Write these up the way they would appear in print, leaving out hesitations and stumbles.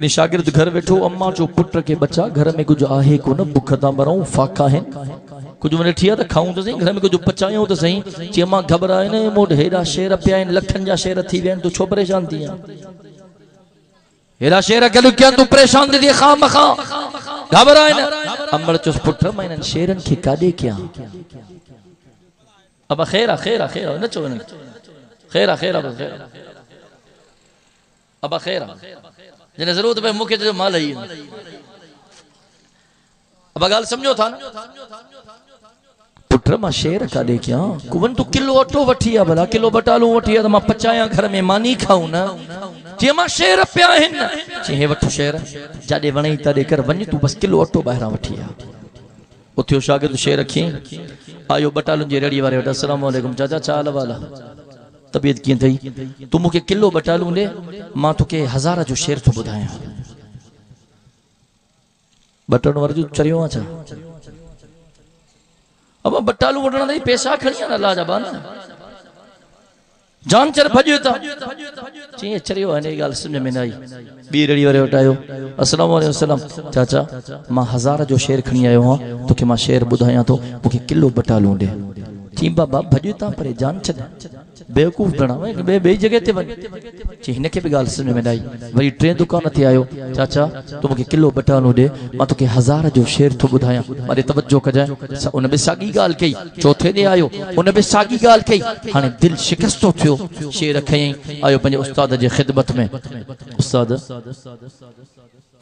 शागिर्द घर वेठो अम्मा जो पुट के बच्चा घर में कुछ आहे को न भुख था मरूं फाका है कुछ मैंने ठिया तो खाऊं तो सही घर में कुछ पचायूं तो सही ची अम्मा घबराए न मोट हेड़ा शेर पिया आहिनि लखन जा शेर थी विया आहिनि तू छो परेशान थी हेड़ा शेर के क्या तू परेशान थी खाम खा घबराए न अम्मा चुस पुट मैं इन शेरन के काडे क्या अब खैरा खैरा खैरा न चो खैरा खैरा अब खैरा जिन्हें जरूरत पे मुख्य जो माल है अब गाल समझो था पुत्र मां शेर का दे क्या कुवन तू किलो अटो वठी आ भला किलो बटालू वठी आ तो मां पचाया घर में मानी खाऊं ना जे मां शेर पिया आहिनि चे हे वठ शेर जाडे वणे तडे कर वञ तू बस किलो अटो ॿाहिरां वठी आ उथियो शागिर्द शेर रखी आयो बटालू जी रेड़ी वारे वटि अस्सलाम वालेकुम चाचा चाल वाला तबीयत किए थी तू मुझे किलो बटालू ले मां तुके 1000 जो शेर तो बुधाया बटन वर जो चरियो छा अब बटालू वठण दई पैसा खणी ना लाजबान जान चर भजियो था ची चरियो है गाल समझ में न आई बी रेडी वारे उठायो अस्सलाम वालेकुम चाचा मां 1000 जो शेर खणी आयो हां तुके मां शेर बुधाया तो मुझे किलो बटालू दे ची बाबा भजियो था पर जान छद बेवकूफ बना बे बे जगह ते वन ची हिन के भी गाल समझ में न आई वरी ट्रेन दुकान ते आयो चाचा तू मुझे किलो बटालू दे मां तुके 1000 जो शेर तो बुधाया मारे तवज्जो कजाए उन बे सागी गाल कई चौथे दे आयो उन बे सागी गाल कई हाने दिल शिकस्त थियो शेर खई आयो पंजे उस्ताद जे खिदमत में उस्ताद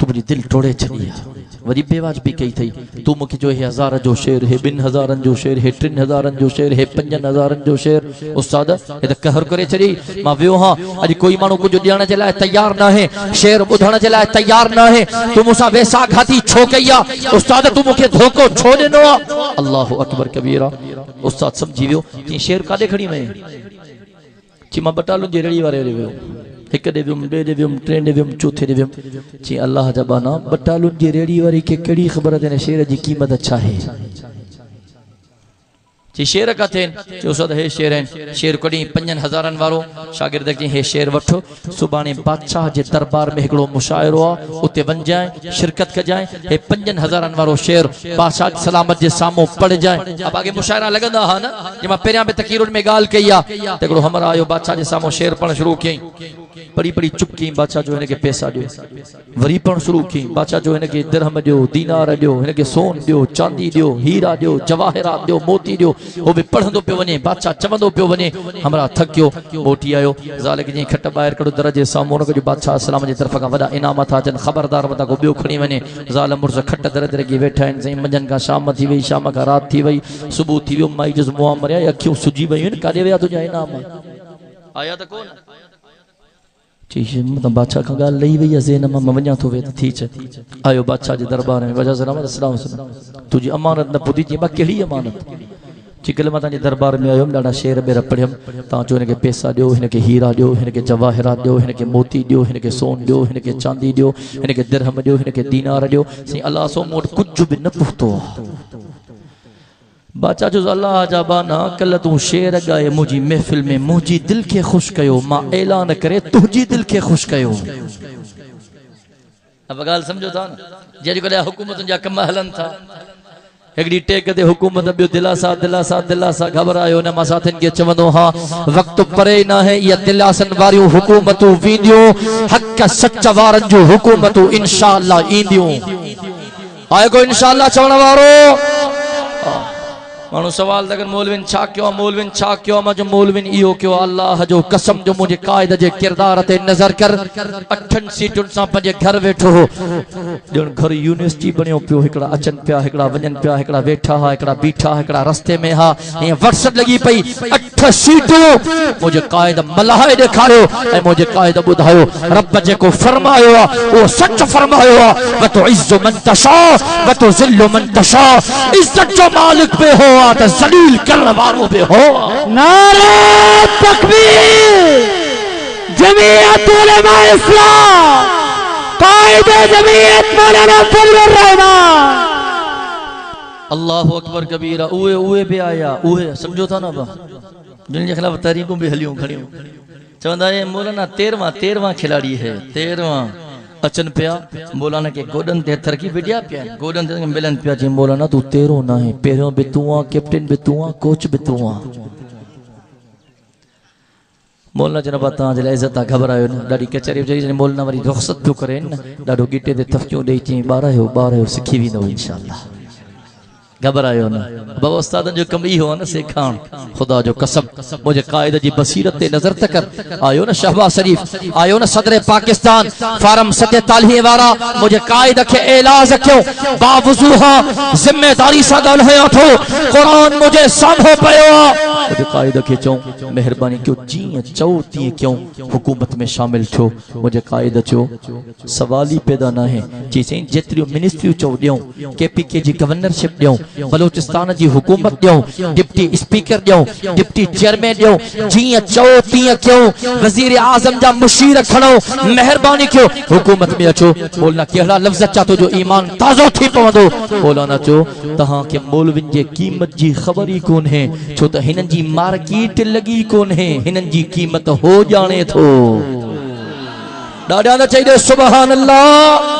तू मुझे दिल तोड़े छड़िया वरी बेवाजबी कई थई तू मुखे जो 1000 जो शेर है 2000 जो शेर है 3000 जो शेर है 5000 जो शेर उस्ताद ये तो कहर करे छड़ी मां वियो हां अज कोई मानो कुछ ॾियण जे लाइ तैयार ना है शेर ॿुधण जे लाइ तैयार ना है तू मुसा वैसा घाती छो कईया उस्ताद तू मुखे धोखो छो ॾिनो अल्लाहु अकबर कबीरा उस्ताद समझी वियो कि शेर काडे खणी वई ची मां बटालू जे रेड़ी वारे वियो एक दे वियुम बे दे वियुम ट्रेन दे वियुम चौथे दे वियुम ची अल्लाह जबाना बटालू जी रेड़ी वारी के केड़ी खबर है शेर जी कीमत अच्छा है ची शेर का थे जो सद है शेर है शेर कडी 5000 वारो शागिर्द के हे शेर वठो सुबाने बादशाह जे दरबार में एकड़ो मुशायरो आ उते वन जाए शिरकत कर जाए हे 5000 वारो शेर बादशाह सलामत जे सामो पड़ जाए अब आगे मुशायरा लगंदा हा ना जे मा पेरिया में तकीरुन में गाल कईया एकड़ो हमरा आयो बादशाह जे सामो शेर पण शुरू कई बड़ी बड़ी चुपकी बादशाह जो इनके पैसा दियो वरी पण शुरू की बादशाह जो इनके दिरहम दियो दीनार दियो इनके सोन दियो चांदी दियो हीरा दियो जवाहरात दियो मोती दियो वो भी पढ़ंदो पियो वने बादशाह चवंदो पियो वने हमरा थकियो मोटी आयो ज़ालिक जी खट बाहर कड़ो दरजे सामो न जो बादशाह सलाम जी तरफ का वडा इनामत अचन खबरदार मता को बियो खणी वने ज़ालिम मुर्ज खट दरदरे की बैठा इन सही मंजन का शाम थी वई शाम का रात थी वई सुबह थी वियो माई जस मुआ मरिया अखियों सुजी वई कादे वया तुजा इनाम आया त कोन चीज मतलब बादशाह का गाल लई वई अजे न म वणा तो वे थी छ आयो बादशाह जे दरबार में वजह सलाम अस्सलाम तुजी अमानत न पुदी जी बा केड़ी अमानत चिकल माता जे दरबार में आयो डाडा शेर बेर पढ़ियम ता जो इनके पैसा दियो इनके हीरा दियो इनके जवाहरात दियो इनके मोती दियो इनके सोन दियो इनके चांदी दियो इनके दिरहम दियो इनके दीनार दियो सी अल्लाह सो मोट कुछ भी न पुछतो बादशाह जो अल्लाह जाबाना कल तू शेर गाए मुजी महफिल में मुजी दिल के खुश कयो मां ऐलान करे तुजी दिल के खुश कयो अब गाल समझो था जे को हुकूमत जा कम हलन था एकड़ी टेक दे हुकूमत बियो दिलासा दिलासा दिलासा घबरायो न मा साथन के चवंदो हां वक्त परे ना है ये दिलासन वारियो हुकूमतू वीडियो हक सच वारन जो हुकूमतू इंशाअल्लाह ईंदियो आए को इंशाअल्लाह चवण वारो मानो सवाल अगर मौलविन छा क्यों मौलविन छा क्यों मजो मौलविन इयो क्यों अल्लाह जो कसम जो मुझे कायद जे किरदार ते नजर कर 8 सीटुन सा पंजे घर वेठो हो जण घर यूनिवर्सिटी बनियो पियो एकड़ा अचन पिया एकड़ा वजन पिया एकड़ा वेठा हा एकड़ा बीठा एकड़ा रास्ते में हा ये व्हाट्सएप लगी पई 8 सीटू मुझे कायद मलाहे दिखायो ए मुझे कायद बुधायो रब जे को फरमायो वो सच फरमायो व तो इज्जु मन तशा व तो जिल्लु मन तशा इज्जत जो मालिक पे हो जलील करने वालों पे हो नारे तकबीर जमीयत उलमा इस्लाम कायदे जमीयत मौलाना फजलुर रहमान अल्लाहु अकबर कबीरा उए उए पे आया उए समझो था ना बा जिन जे खिलाफ तहरीकों भी हलियों खड़ियों चवंदा है मौलाना 13वां खिलाड़ी है 13वां अचन पिया मौलाना के गोडन ते हथर की विडिया पिया गोडन ते मिलन पिया जी मौलाना तू तेरो ना है पेरो भी तू आ कैप्टन भी तू आ कोच भी तू आ मौलाना जनाब तव्हां जे इज्जत घबरायो न ॾाढी कचहरी जरी मौलाना वरी रुख़सत पियो करे न ॾाढो गीटे ते तफ़कियूं ॾेई चई ॿार सिखी वेंदो इंशाअल्लाह घबरायो न बाबा उस्तादन जो कम ई हो न सेखाण खुदा जो कसम मुझे कायद जी बसीरत ते नजर तक आयो न शहबाज शरीफ आयो न सदर पाकिस्तान फारम 47 वारा मुझे कायद के एलाज क्यों बावजू हां जिम्मेदारी सा गल है उठो कुरान मुझे संभो पयो मुझे कायद के चो मेहरबानी क्यों जी चौ ती क्यों हुकूमत में शामिल छो मुझे कायद चो सवाल ही पैदा ना है चीजें जितरी मिनिस्ट्री चो दियो केपीके जी गवर्नरशिप दियो बलूचिस्तान जी हुकूमत दियो डिप्टी स्पीकर दियो डिप्टी चेयरमैन दियो जी चो ती क्यों वजीर आजम जा मुशीर खणो मेहरबानी क्यों हुकूमत में अचो बोलना केड़ा लफ्ज चा तो जो ईमान ताजो थी पवंदो बोलना चो तहां के मौलविन जे कीमत जी खबर ही कोन है छो त हिनन जी मार्केट लगी कोन है हिनन जी कीमत हो जाने थो डाडा न चाहिए सुभान अल्लाह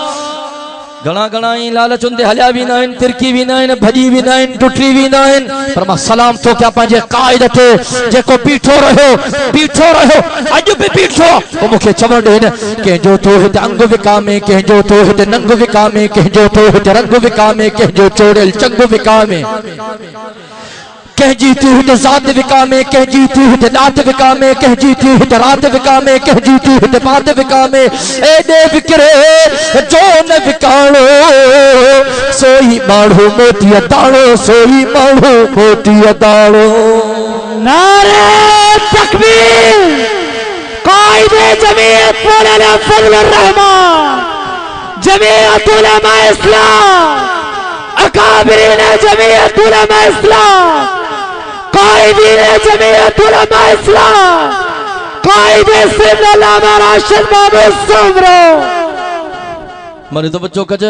घना घना ही लालच उंदे हलिया भी ना इन तिरकी भी ना इन भजी भी ना इन टुटी भी ना इन पर मां सलाम तो क्या पाजे कायद ते जेको बीठो रहो अज भी बीठो ओ मुखे चवण दे न के जो तो हिते अंग विकामे के जो तो हिते नंग विकामे के जो तो हिते रंग विकामे के जो चोड़ेल चंग विकामे कह जीती हुई जात विकामे कह जीती हुई नात विकामे कह जीती हुई रात विकामे कह जीती हुई बात विकामे एडे विकरे जो न विकाणो सोई माण्हू मोती दाणो सोई माण्हू मोती दाणो नारे तकबीर कायदे जमीयत मौलाना फजलुर रहमान जमीयत उलमा इस्लाम अकाबिरीन जमीयत उलमा इस्लाम कायदीन जमीयत उलमा इस्लाम कायदे सिंध अल्लामा राशिद बाबू सुमरो माने तो बच्चों कज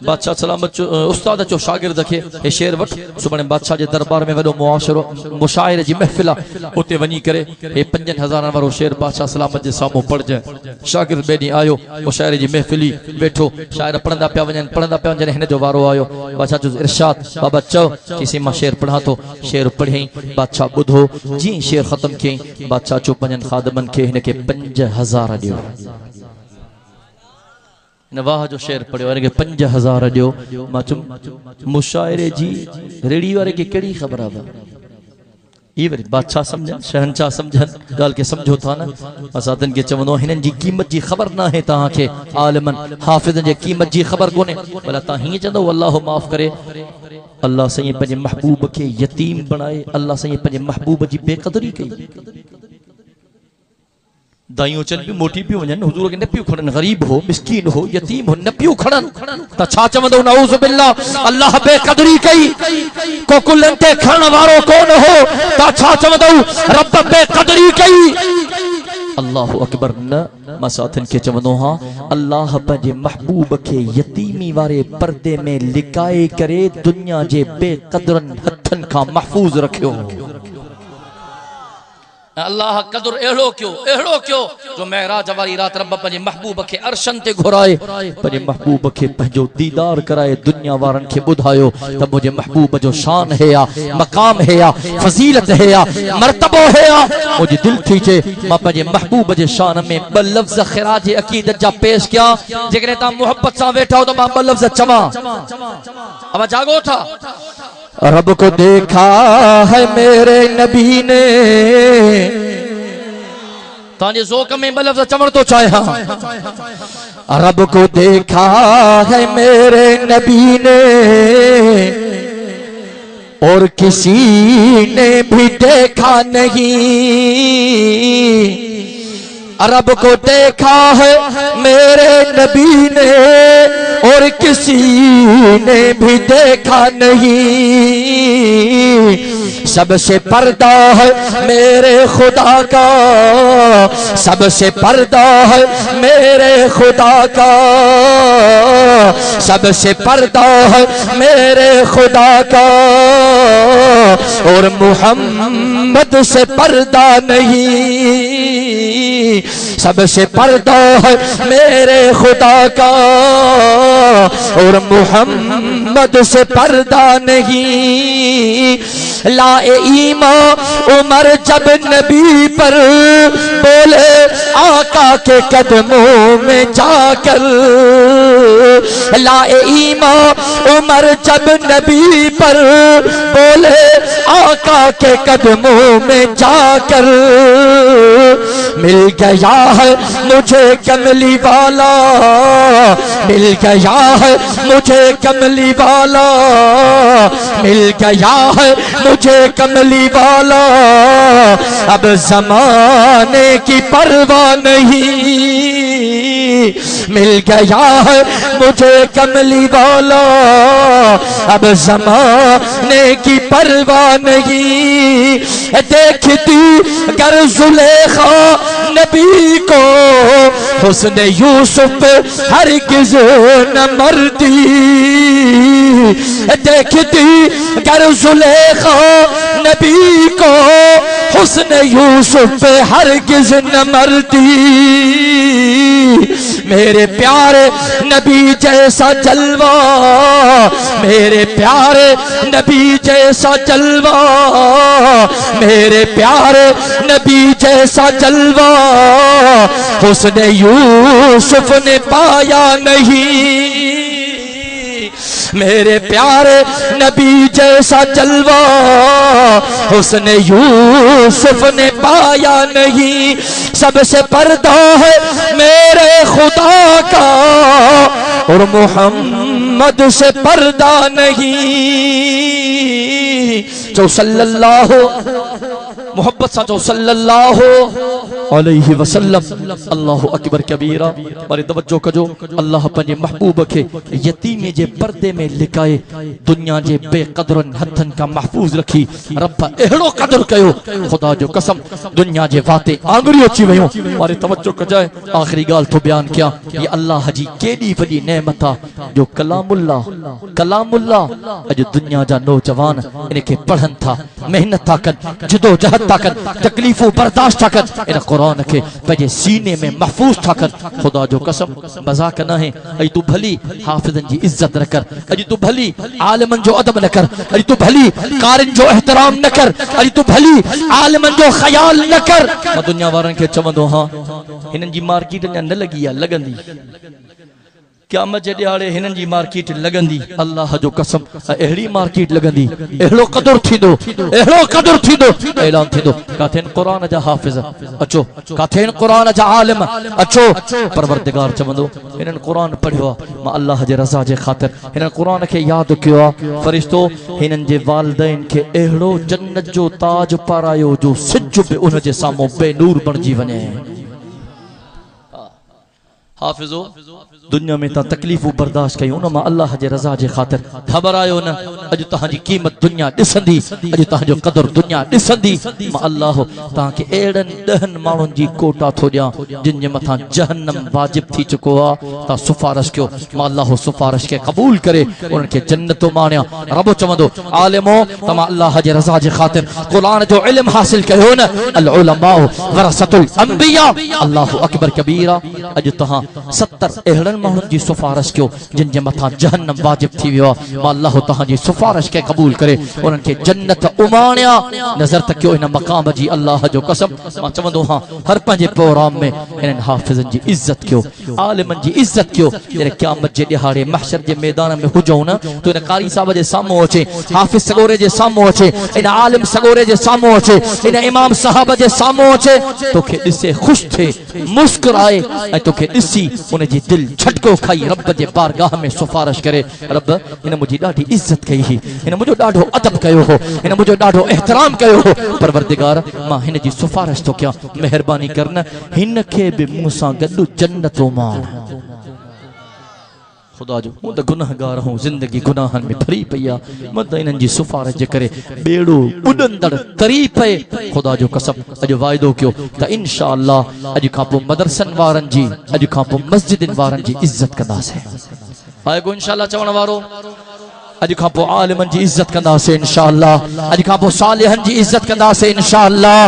बादशाह सलाम बच्चों उस्ताद चो शागिर्द के ए शेर वठ सुबह बादशाह जे दरबार में वडो मुआशरो मुशायरे जी महफिला उते वनी करे ए 5000 वारो शेर बादशाह सलाम जे सामो पढ़ जाए शागिर्द बेनी आयो मुशायरे जी महफिली बैठो शायर पढ़ंदा पिया जने हिन जो वारो आयो बादशाह जो इरशाद बाबा चो किसी मा शेर पढ़ा तो शेर पढ़े बादशाह बुधो जी शेर खत्म के बादशाह चो पंजन खादमन के हिन के 5000 दियो नवाह जो शेर पढ़ियो अने के 5000 दियो माचुम मुशायरे जी रेडी वाले की केड़ी खबर आवा ई वरी बादशाह समझन शहंशाह समझन गाल के समझो था ना असादन के चवनो हिनन जी कीमत जी खबर ना है तां के आलमन हाफिजन जी कीमत जी खबर कोने भला ता ही चंदो अल्लाह माफ करे अल्लाह सही पंजे महबूब के यतीम बनाए अल्लाह सही पंजे महबूब जी बेकदरी कई दाइयों चल भी मोटी भी वजन हुजूर के न पियो खड़न गरीब हो मिस्कीन हो यतीम हो न पियो खड़न ता छा चवंदो नऊज़ बिल्लाह अल्लाह बेकदरी कई को कुलन ते खण वारो कोन हो ता छा चवंदो रब बेकदरी कई अल्लाहु अकबर न मसाथन के चवंदो हां अल्लाह पंजे महबूब के यतीमी वारे पर्दे में लिकाए करे दुनिया जे बेकदरन हथन का महफूज रखियो अल्लाह कदर एड़ो क्यों जो मेराज वाली रात रब पंजे महबूब के अरशन ते घुराए पंजे महबूब के पंजो दीदार कराए दुनिया वारन के बुधायो तब मुझे महबूब जो शान है या मकाम है या फजीलत है या मर्तबो है या मुझे दिल थी चे मां पंजे महबूब जे शान में ब लफ्ज खिराज अकीदत जा पेश किया जेकरे ता मोहब्बत सा बैठा हो तो मां ब लफ्ज चवा अब जागो था रब को देखा है मेरे नबी ने ताजे ज़ोक में बलफ़्ज़ चवण तो चाहे रब को देखा है मेरे नबी ने और किसी ने भी देखा नहीं रब को देखा है मेरे नबी ने और किसी ने भी देखा नहीं सबसे पर्दा है मेरे खुदा का सबसे पर्दा है मेरे खुदा का सबसे पर्दा है मेरे खुदा का, और मुहम्मद से पर्दा नहीं। सबसे पर्दा है मेरे खुदा का, और मुहम्मद से पर्दा नहीं। लाए ईमा उमर जब नबी पर बोले आका के कदमों में जाकर, लाए ईमा उमर जब नबी पर बोले आका के कदमों में जाकर, मिल गया है मुझे कमली वाला, मिल गया है मुझे कमली वाला, मिल गया है मुझे कमली वाला, अब जमाने की परवाह नहीं। मिल गया है मुझे कमली वाला, अब जमाने की परवाह नहीं। देखती कर जुलेखा नबी को हुस्न यूसुफ हरगिज़ न मरती। देखती कर जुलेखा नबी को हुस्न यूसुफ हरगिज़ न मरती। मेरे प्यारे नबी जैसा जलवा, मेरे प्यारे नबी जैसा जलवा, मेरे प्यारे नबी जैसा जलवा हुस्न यूसुफ ने पाया नहीं। मेरे प्यारे नबी जैसा जलवा हुस्न यूसुफ ने पाया नहीं। सबसे पर्दा है मेरे खुदा का, और मुहम्मद से पर्दा नहीं। जो सल्लल्लाहु मोहब्बत सा जो सल्लल्लाहु अलैहि वसल्लम। अल्लाहु अकबर कबीरा। और तवज्जो कजो, अल्लाह पंहिंजे महबूब खे यतीम जे पर्दे में लिकाए दुनिया जे बेक़दरन हथन का महफूज रखी। रब अहिड़ो क़दर कयो, खुदा जो कसम दुनिया जे वाते आंगुरियूं अची वयूं। और तवज्जो कजाए, आखिरी ॻाल्हि थो बयान कयां, ये अल्लाह जी केॾी वॾी नेमत आहे जो कलामुल्लाह अॼु दुनिया जा नौजवान इनखे पढ़नि था, मेहनत था कनि, जिदोजहद था कनि, तकलीफ़ूं बर्दाश्त था कनि, इन क़ुरान खे पंहिंजे सीने में महफूज़ था कनि। खुदा जो कसम मज़ाक न है। अॼु तूं भली हाफ़िज़नि जी इज़्ज़त न कर, अॼु तूं भली आलिमनि जो अदब न कर, अॼु तूं भली कारिन जो एहतराम न कर, अॼु तूं भली आलिमनि जो ख़याल न कर। मां दुनिया वारनि खे चवंदो हां, हिननि जी मार्केट अञा न लॻी आहे, लॻंदी। क़यामत जे ॾियारे हिननि जी मार्केट लॻंदी। अल्लाह जो कसम अहिड़ी मार्केट लॻंदी, अहिड़ो क़दुरु थींदो, अहिड़ो क़दुरु थींदो, ऐलान थींदो। काथे क़ुरान जा हाफ़िज़ अचो, काथे क़ुरान जा आलिम अचो। परवरदिगार चवंदो हिननि क़ुरान पढ़ियो आहे, मां अल्लाह जे रज़ा जे ख़ातिर हिननि क़ुरान खे यादि कयो आहे। फ़रिश्तो हिननि जे वालिदैन खे अहिड़ो जन्नत जो ताज पारायो जो सिज बि उन जे साम्हूं बेनूर बणिजी वञे। हाफ़िज़ो दुनिया में ता तकलीफ़ूं बर्दाश्त कयूं न, मां अल्लाह जे रज़ा जे ख़ातिर घबरायो न। अॼु तव्हांजी क़ीमत दुनिया ॾिसंदी, अॼु तव्हांजो क़दुरु दुनिया ॾिसंदी। मां अल्लाह तव्हांखे अहिड़नि 10 माण्हुनि जी कोटा थो ॾियां जिन जे मथां जहन्नम वाजिब थी चुको आहे। तव्हां सिफ़ारिश कयो, मां अल्लाह सिफ़ारिश खे क़बूल करे उन्हनि खे जन्नतो माणिया। रब चवंदो आलिमो तव्हां अल्लाह जे रज़ा जे ख़ातिर क़ुरान जो इल्म हासिल कयो न, अल उलमाउ वरसतुल अंबिया। अल्लाहु अकबर कबीरा। अॼु तव्हां 70 अहिड़नि माण्हुनि जी सिफ़ारिश कयो जिन जे मथां जहन्नम वाजिब थी वियो आहे। मां अल्लाह तव्हांजी सिफ़ारिश खे क़बूल करे उन्हनि खे जन्नत उमाणिया। नज़र त कयो हिन मक़ाम जी, अल्लाह जो कसम मां चवंदो हां हर पंहिंजे प्रोग्राम में हिननि हाफ़िज़नि जी इज़्ज़त कयो, आलिमनि जी इज़्ज़त कयो। जॾहिं क़यामत जे ॾिहाड़े महशर जे मैदान में हुजऊं न, तो हिन कारी साहब जे साम्हूं अचे, हाफ़िज़ सगोरे जे साम्हूं अचे, हिन आलिम सगोरे जे साम्हूं अचे, हिन इमाम साहब जे साम्हूं अचे, तोखे ॾिसे ख़ुशि थिए, मुस्कुराए ऐं तोखे ॾिसी उनजी दिलि झटको खाई रब जे बारगाह में सिफ़ारिश करे, रब हिन मुंहिंजी ॾाढी इज़्ज़त कई हुई, हिन मुंहिंजो ॾाढो अदब कयो हो, हिन मुंहिंजो ॾाढो एहतराम कयो हो। परवरदिगार मां हिन जी सिफ़ारिश थो कयां, महिरबानी करन हिन खे बि मूं सां गॾु जन्नत माण। खुदा जो मूं त गुनाहगार हूं, ज़िंदगी गुनाहनि में भरी पई आहे, मां त इन्हनि जी सिफ़ारिश जे करे बेड़ो उॾंदड़ तरी पए। खुदा जो कसम अॼु वाइदो कयो त इंशा अल्लाह अॼु खां पोइ मदरसनि वारनि जी, अॼु खां पोइ मस्जिदनि वारनि जी इज़त कंदासीं। आएगो इंशाअल्लाह चवण वारो अज खां पोइ आलिमन जी इज्जत कंदासीं इंशाअल्लाह, अज खां पोइ सालिहन जी इज्जत कंदासीं इंशाअल्लाह,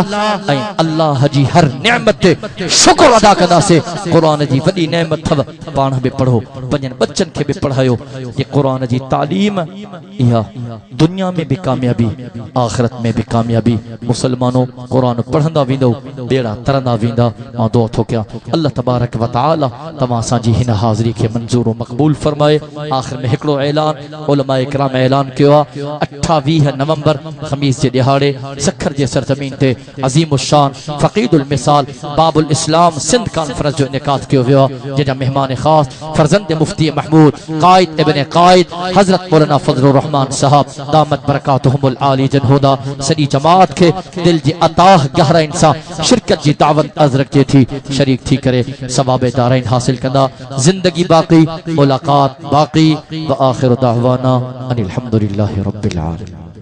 ऐं अल्लाह जी हर नेमत ते शुक्र अदा कंदासीं। क़ुरान जी वॾी नेमत अथव, पाण बि पढ़ो, पंहिंजनि बच्चनि खे बि पढ़ायो। ये क़ुरान जी तालीम इहा दुनिया में भी कामयाबी, आखिरत में भी कामयाबी। मुसलमानों क़ुरान पढ़ंदा वेंदो, बेड़ा तरंदा वेंदा। मां दुआ थो कयां अल्लाह तबारक व तआला तव्हां असांजी हिन हाज़िरी खे मंज़ूर व मक़बूल फरमाए। आख़िर में हिकिड़ो ऐलान उलमा इकराम ऐलान किया 28 नवंबर खमीस जे दिहाड़े सखर जे सरजमीन ते अजीम शान फ़क़ीदुल मिसाल बाबुल इस्लाम सिंध कॉन्फ्रेंस जो इनेकाद किया वियो, जंहिंजा मेहमान ख़ास फर्जंद मुफ्ती महमूद क़ाइद इब्न क़ाइद हज़रत मौलाना फज़लुर रहमान साहब दामत बरकातुहुमुल आली जनहुदा सॼी जमात खे दिल जी अताह गहराइन सां शिरकत जी दावत अज़रक जे थी शरीक थी करे सवाब दारैन हासिल कंदा। ज़िंदगी बाक़ी, मुलाकात बाक़ी। व आखिर दावाना अनिल हम्दुलिल्लाहि रब्बिल आलमीन।